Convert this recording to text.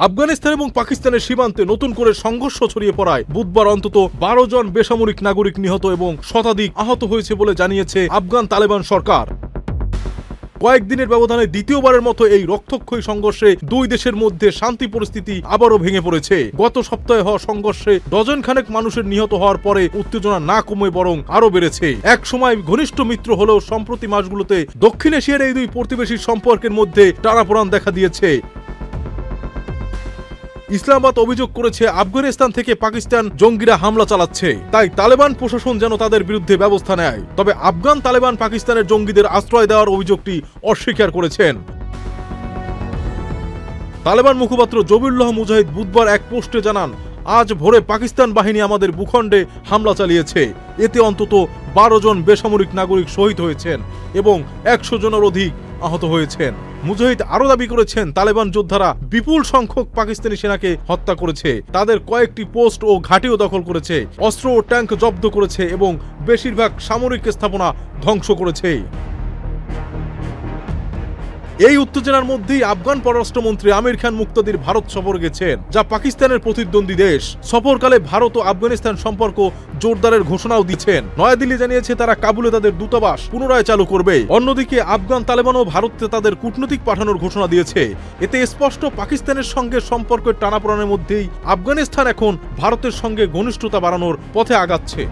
আফগানিস্তান এবং পাকিস্তানের সীমান্তে নতুন করে সংঘর্ষ ছড়িয়ে পড়ায় বুধবার অন্তত 12 জন বেসামরিক নাগরিক নিহত এবং শতাধিক আহত হয়েছে বলে জানিয়েছে আফগান তালেবান সরকার। কয়েকদিনের ব্যবধানে দ্বিতীয়বারের মতো এই রক্তক্ষয়ী সংঘর্ষে দুই দেশের মধ্যে শান্তি পরিস্থিতি আবারও ভেঙে পড়েছে। গত সপ্তাহে হওয়া সংঘর্ষে ডজন খানেক মানুষের নিহত হওয়ার পরে উত্তেজনা না কমে বরং আরো বেড়েছে। এক সময় ঘনিষ্ঠ মিত্র হলেও সম্প্রতি মাসগুলোতে দক্ষিণ এশিয়ার এই দুই প্রতিবেশীর সম্পর্কের মধ্যে টানাপোড়েন দেখা দিয়েছে। ইসলামাবাদ অভিযোগ করেছে আফগানিস্তান থেকে পাকিস্তান জঙ্গিরা হামলা চালাচ্ছে, তাই তালেবান প্রশাসন যেন তাদের বিরুদ্ধে ব্যবস্থা নেয়। তবে আফগান তালেবান পাকিস্তানের জঙ্গিদের আশ্রয় দেওয়ার অভিযোগটি অস্বীকার করেছেন। তালেবান মুখপাত্র জবিউল্লাহ মুজাহিদ বুধবার এক পোস্টে জানান, আজ ভোরে পাকিস্তান বাহিনী আমাদের ভূখণ্ডে হামলা চালিয়েছে। এতে অন্তত 12 জন বেসামরিক নাগরিক শহীদ হয়েছেন এবং 100 জনের অধিক আহত হয়েছেন। মুজাহিদ আরো দাবি করেছেন, তালেবান যোদ্ধারা বিপুল সংখ্যক পাকিস্তানি সেনাকে হত্যা করেছে, তাদের কয়েকটি পোস্ট ও ঘাঁটিও দখল করেছে, অস্ত্র ও ট্যাঙ্ক জব্দ করেছে এবং বেশিরভাগ সামরিক স্থাপনা ধ্বংস করেছে। এই উত্তেজনার মধ্যেই আফগান পররাষ্ট্রমন্ত্রী আমির খান মুক্তাদির ভারত সফর গেছেন, যা পাকিস্তানের প্রতিদ্বন্দ্বী দেশ। সফরকালে ভারত ও আফগানিস্তান সম্পর্ক জোরদারের ঘোষণাও দিচ্ছেন। নয়াদিল্লি জানিয়েছে তারা কাবুলে তাদের দূতাবাস পুনরায় চালু করবে। অন্যদিকে আফগান তালেবানও ভারতে তাদের কূটনৈতিক পাঠানোর ঘোষণা দিয়েছে। এতে স্পষ্ট পাকিস্তানের সঙ্গে সম্পর্কের টানাপোড়েনের মধ্যেই আফগানিস্তান এখন ভারতের সঙ্গে ঘনিষ্ঠতা বাড়ানোর পথে আগাচ্ছে।